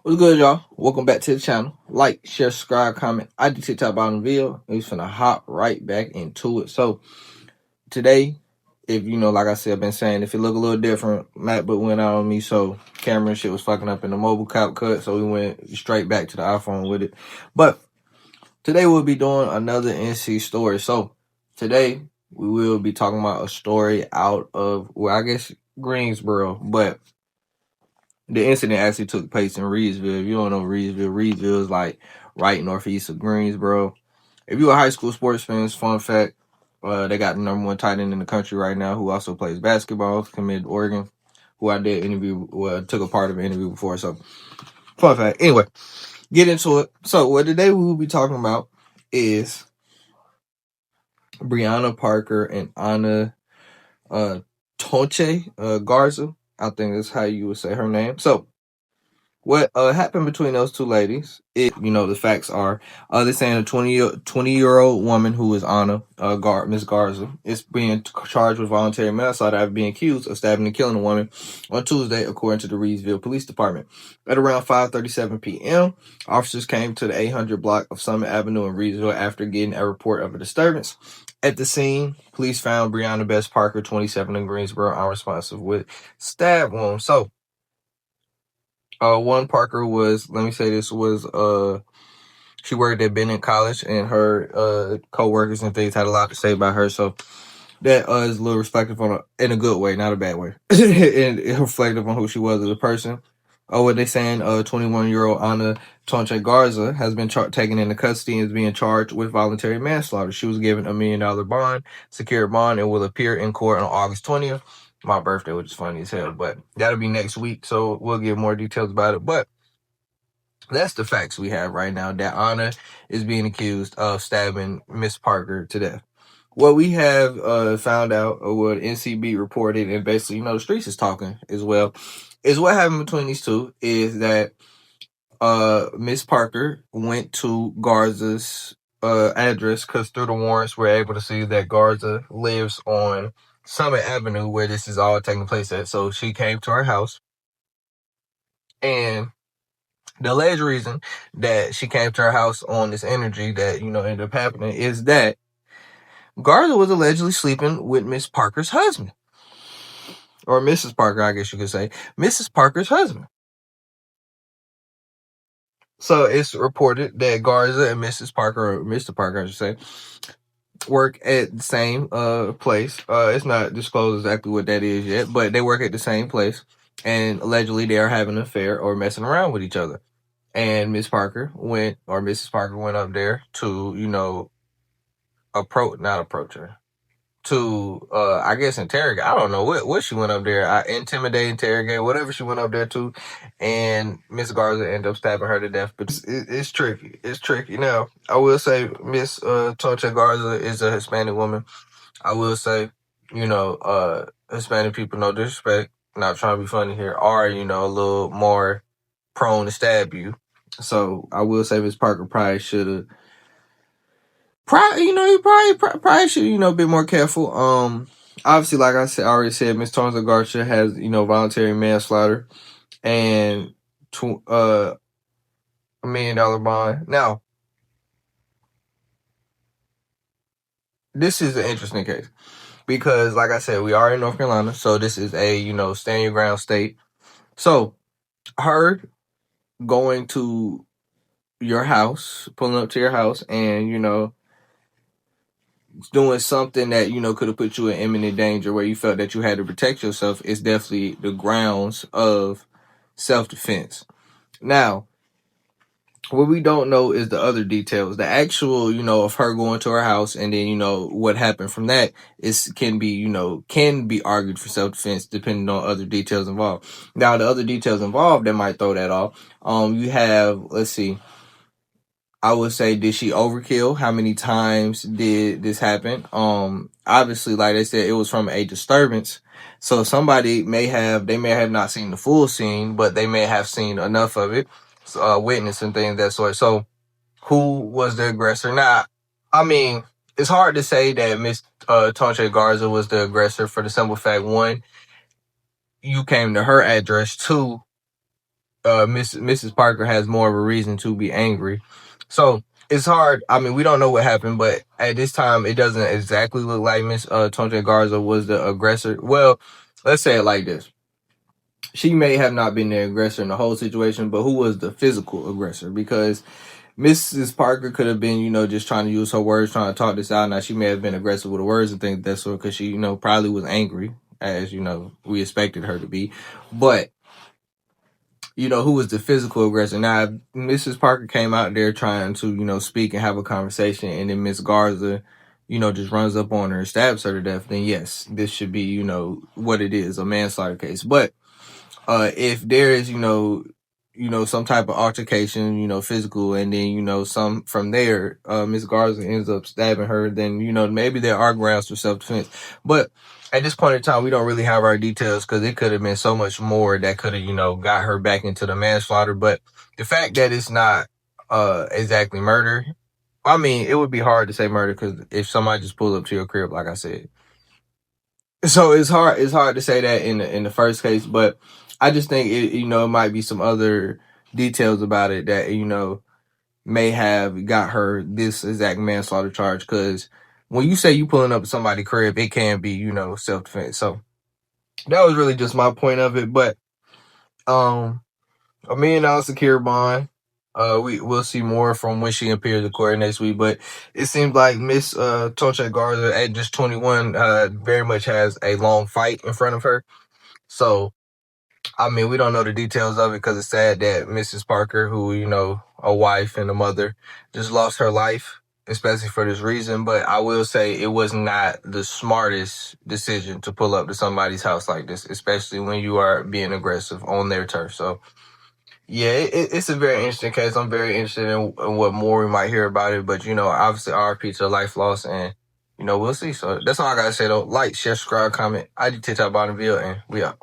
What's good, y'all? Welcome back to the channel. Like, share, subscribe, comment. I did TikTok about the video. We finna hop right back into it. So today, if you know, like I said, I've been saying, if it look a little different, MacBook went out on me, so camera and shit was fucking up in the mobile CapCut, so we went straight back to the iPhone with it. But today we'll be doing another NC story. So today we will be talking about a story out of, well, I guess Greensboro, but the incident actually took place in Reedsville. If you don't know Reedsville is like right northeast of Greensboro. If you're a high school sports fan, fun fact, they got the number one tight end in the country right now who also plays basketball, committed to Oregon, who I did interview, took a part of an interview before. So, fun fact. Anyway, get into it. So, what today we will be talking about is Brianna Parker and Anna Tonche-Garza. I think that's how you would say her name. So, what happened between those two ladies? The facts are, they're saying a 20-year-old woman who is Anna, Miss Garza, is being charged with voluntary manslaughter after being accused of stabbing and killing a woman on Tuesday, according to the Reedsville Police Department. At around 5:37 p.m., officers came to the 800 block of Summit Avenue in Reedsville after getting a report of a disturbance. At the scene, police found Brianna Bess Parker, 27, in Greensboro, unresponsive with stab wounds. So, one Parker was, let me say this, was she worked at Bennett College, and her co-workers and things had a lot to say about her. So that is a little reflective in a good way, not a bad way. And it reflective on who she was as a person. What they saying, 21-year-old Anna Tonche-Garza has been taken into custody and is being charged with voluntary manslaughter. She was given $1 million bond, secured bond, and will appear in court on August 20th. My birthday, which is funny as hell, but that'll be next week, so we'll give more details about it. But that's the facts we have right now, that Anna is being accused of stabbing Miss Parker to death. What we have found out, or what NCB reported, and basically, the streets is talking as well, is what happened between these two is that Miss Parker went to Garza's address, because through the warrants we're able to see that Garza lives on Summit Avenue, where this is all taking place at. So she came to her house, and the alleged reason that she came to her house on this energy that, ended up happening is that Garza was allegedly sleeping with Miss Parker's husband. Or Mrs. Parker, I guess you could say. Mrs. Parker's husband. So it's reported that Garza and Mrs. Parker, or Mr. Parker, I should say, work at the same place. It's not disclosed exactly what that is yet, but they work at the same place. And allegedly they are having an affair or messing around with each other. And Mrs. Parker went up there to, not approach her, to, I guess, interrogate. I don't know what she went up there. Intimidate, interrogate, whatever she went up there to. And Miss Garza ended up stabbing her to death. But it's tricky. It's tricky. Now, I will say Miss Tonche-Garza is a Hispanic woman. I will say, Hispanic people, no disrespect, not trying to be funny here, are, a little more prone to stab you. So I will say Miss Parker probably should have, you probably should, be more careful. Obviously, like I already said, Miss Tonche-Garza has, voluntary manslaughter and $1 million bond. Now, this is an interesting case because, like I said, we are in North Carolina, so this is a, stand your ground state. So, her going to your house, pulling up to your house, and, doing something that, could have put you in imminent danger where you felt that you had to protect yourself is definitely the grounds of self-defense. Now, what we don't know is the other details. The actual, of her going to her house and then, what happened from that can be argued for self-defense depending on other details involved. Now, the other details involved that might throw that off. You have, let's see, I would say, did she overkill? How many times did this happen? Obviously, like I said, it was from a disturbance. So somebody may have not seen the full scene, but they may have seen enough of it, witness and things of that sort. So who was the aggressor? Now, I mean, it's hard to say that Miss Tonche-Garza was the aggressor for the simple fact, one, you came to her address. Two, Mrs. Parker has more of a reason to be angry. So it's hard. I mean, we don't know what happened, but at this time, it doesn't exactly look like Miss Tonche-Garza was the aggressor. Well, let's say it like this. She may have not been the aggressor in the whole situation, but who was the physical aggressor? Because Mrs. Parker could have been, just trying to use her words, trying to talk this out. Now, she may have been aggressive with the words and things that sort, because she, probably was angry, as, we expected her to be. But, who was the physical aggressor? Now, if Mrs. Parker came out there trying to, speak and have a conversation, and then Miss Garza, just runs up on her and stabs her to death, then yes, this should be, what it is, a manslaughter case. But if there is, some type of altercation, physical, and then, some from there, Miss Garza ends up stabbing her, then, maybe there are grounds for self-defense. But at this point in time, we don't really have our details, because it could have been so much more that could have, got her back into the manslaughter. But the fact that it's not exactly murder, I mean, it would be hard to say murder, because if somebody just pulls up to your crib, like I said. So it's hard to say that in the first case, but I just think it might be some other details about it that may have got her this exact manslaughter charge, because when you say you pulling up somebody's crib, it can be self-defense. So that was really just my point of it. But $1 million secure bond. We'll see more from when she appears in court next week. But it seems like Miss Tonche-Garza at just 21 very much has a long fight in front of her. So I mean, we don't know the details of it, because it's sad that Mrs. Parker, who a wife and a mother, just lost her life, especially for this reason. But I will say it was not the smartest decision to pull up to somebody's house like this, especially when you are being aggressive on their turf. So yeah, it's a very interesting case. I'm very interested in what more we might hear about it. But, obviously RP to life loss, and, we'll see. So that's all I got to say, though. Like, share, subscribe, comment. I did TikTok Bonneville, and we out.